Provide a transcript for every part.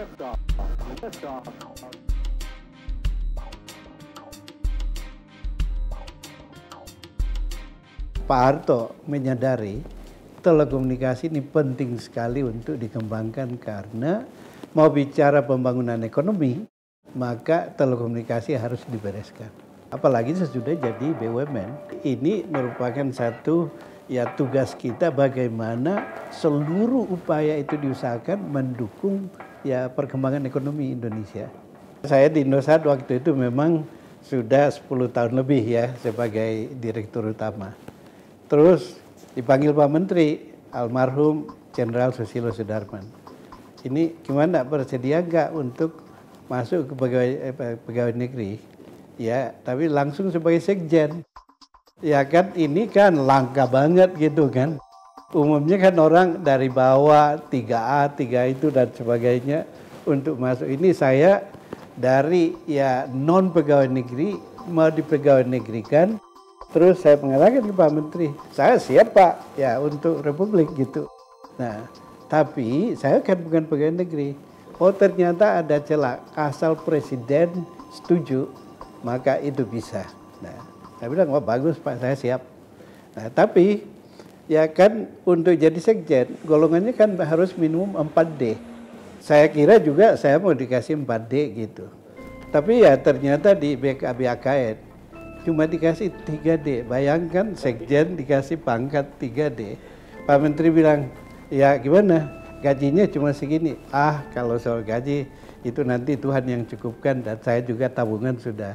Pak Harto menyadari telekomunikasi ini penting sekali untuk dikembangkan karena mau bicara pembangunan ekonomi, maka telekomunikasi harus dibereskan. Apalagi sesudah jadi BUMN, ini merupakan satu tugas kita bagaimana seluruh upaya itu diusahakan mendukung perkembangan ekonomi Indonesia. Saya di Indosat waktu itu memang sudah 10 tahun lebih sebagai direktur utama. Terus dipanggil Pak Menteri, almarhum Jenderal Susilo Sudarman. Ini gimana, bersedia nggak untuk masuk ke pegawai negeri? Ya, tapi langsung sebagai sekjen. Ya kan, ini kan langka banget gitu kan. Umumnya kan orang dari bawah 3A, 3 itu dan sebagainya untuk masuk. Ini saya dari non pegawai negeri mau dipegawai negeri kan. Terus saya mengatakan ke Pak Menteri, saya siap Pak untuk Republik gitu. Nah, tapi saya kan bukan pegawai negeri. Oh ternyata ada celah, asal Presiden setuju, maka itu bisa. Nah, saya bilang, wah bagus Pak, saya siap. Nah, tapi kan untuk jadi sekjen, golongannya kan harus minimum 4D. Saya kira juga saya mau dikasih 4D gitu. Tapi ternyata di BKN cuma dikasih 3D. Bayangkan sekjen dikasih pangkat 3D. Pak Menteri bilang, ya gimana? Gajinya cuma segini. Kalau soal gaji itu nanti Tuhan yang cukupkan dan saya juga tabungan sudah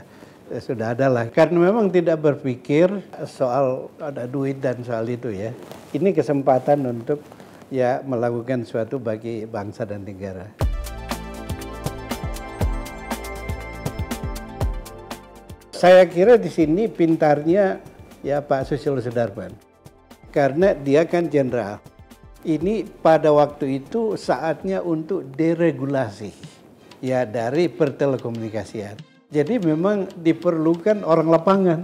ada lah. Karena memang tidak berpikir soal ada duit dan soal itu ya. Ini kesempatan untuk melakukan sesuatu bagi bangsa dan negara. Saya kira di sini pintarnya Pak Susilo Sudarman. Karena dia kan jenderal. Ini pada waktu itu saatnya untuk deregulasi dari pertelekomunikasian. Jadi memang diperlukan orang lapangan.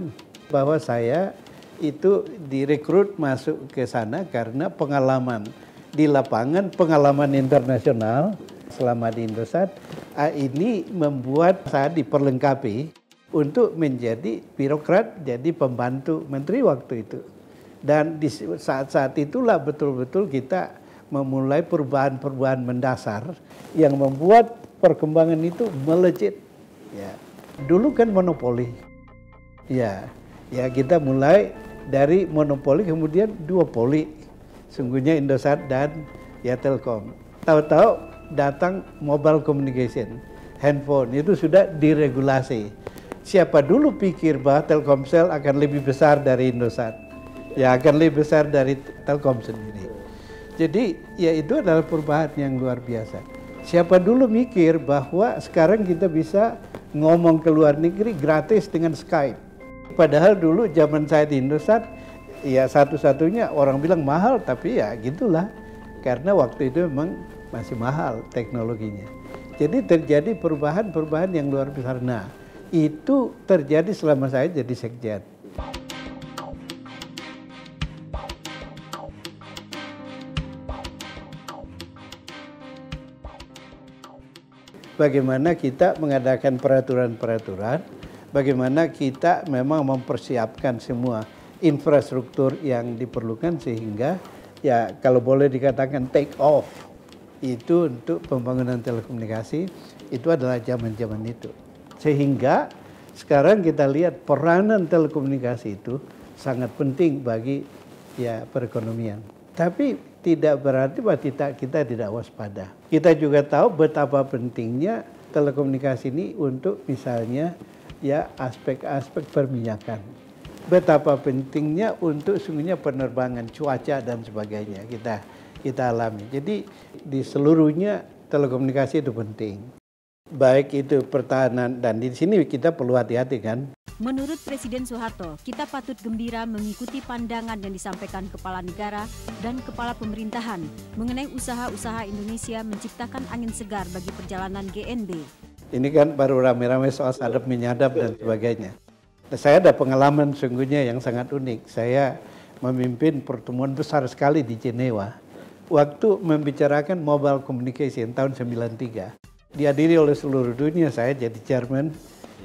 Bahwa saya itu direkrut masuk ke sana karena pengalaman di lapangan, pengalaman internasional selama di Indosat. Ini membuat saya diperlengkapi untuk menjadi birokrat, jadi pembantu menteri waktu itu. Dan di saat-saat itulah betul-betul kita memulai perubahan-perubahan mendasar yang membuat perkembangan itu melejit. Dulu kan monopoli. Kita mulai dari monopoli kemudian duopoli. Sungguhnya Indosat dan Telkom. Tahu-tahu datang mobile communication, handphone itu sudah diregulasi. Siapa dulu pikir bahwa Telkomsel akan lebih besar dari Indosat? Akan lebih besar dari Telkom sendiri. Jadi itu adalah perubahan yang luar biasa. Siapa dulu mikir bahwa sekarang kita bisa ngomong ke luar negeri gratis dengan Skype. Padahal dulu zaman saya di Indosat, satu-satunya orang bilang mahal, tapi gitulah. Karena waktu itu memang masih mahal teknologinya. Jadi terjadi perubahan-perubahan yang luar biasa. Nah, itu terjadi selama saya jadi sekjen. Bagaimana kita mengadakan peraturan-peraturan, bagaimana kita memang mempersiapkan semua infrastruktur yang diperlukan sehingga kalau boleh dikatakan take off itu untuk pembangunan telekomunikasi itu adalah zaman-zaman itu. Sehingga sekarang kita lihat peranan telekomunikasi itu sangat penting bagi perekonomian. Tapi tidak berarti bahwa kita tidak waspada. Kita juga tahu betapa pentingnya telekomunikasi ini untuk misalnya aspek-aspek perminyakan. Betapa pentingnya untuk sungguhnya penerbangan, cuaca dan sebagainya kita alami. Jadi di seluruhnya telekomunikasi itu penting. Baik itu pertahanan dan di sini kita perlu hati-hati kan. Menurut Presiden Soeharto, kita patut gembira mengikuti pandangan yang disampaikan Kepala Negara dan Kepala Pemerintahan mengenai usaha-usaha Indonesia menciptakan angin segar bagi perjalanan GNB. Ini kan baru rame-rame soal sadap menyadap dan sebagainya. Saya ada pengalaman sungguhnya yang sangat unik. Saya memimpin pertemuan besar sekali di Jenewa. Waktu membicarakan mobile communication tahun 93. dihadiri oleh seluruh dunia. Saya jadi chairman,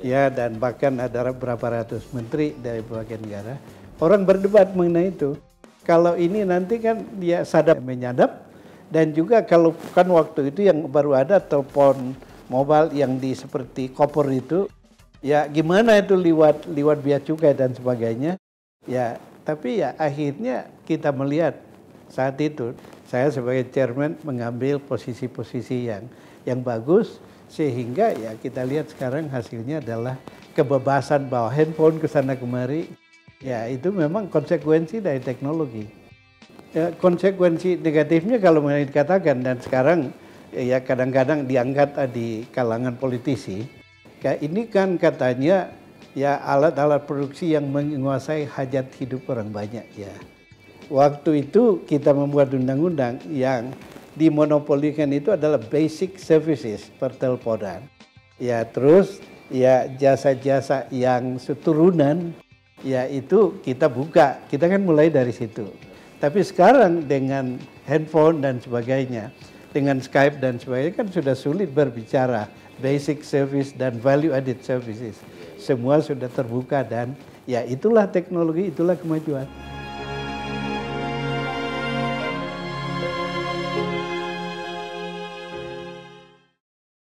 ya, dan bahkan ada berapa ratus menteri dari berbagai negara. Orang berdebat mengenai itu. Kalau ini nanti kan dia sadap menyadap, dan juga kalau kan waktu itu yang baru ada telepon mobile yang seperti koper itu, ya gimana itu lewat bea cukai dan sebagainya. Ya, tapi ya akhirnya kita melihat saat itu saya sebagai chairman mengambil posisi-posisi yang bagus, sehingga ya kita lihat sekarang hasilnya adalah kebebasan bawa handphone ke sana kemari. Ya itu memang konsekuensi dari teknologi. Ya, konsekuensi negatifnya kalau mau dikatakan, dan sekarang ya kadang-kadang diangkat di kalangan politisi, kayak ini kan katanya ya alat-alat produksi yang menguasai hajat hidup orang banyak ya. Waktu itu kita membuat undang-undang yang dimonopolikan itu adalah basic services perteleponan. Ya terus ya jasa-jasa yang seturunan ya itu kita buka, kita kan mulai dari situ. Tapi sekarang dengan handphone dan sebagainya, dengan Skype dan sebagainya kan sudah sulit berbicara basic service dan value added services. Semua sudah terbuka dan ya itulah teknologi, itulah kemajuan.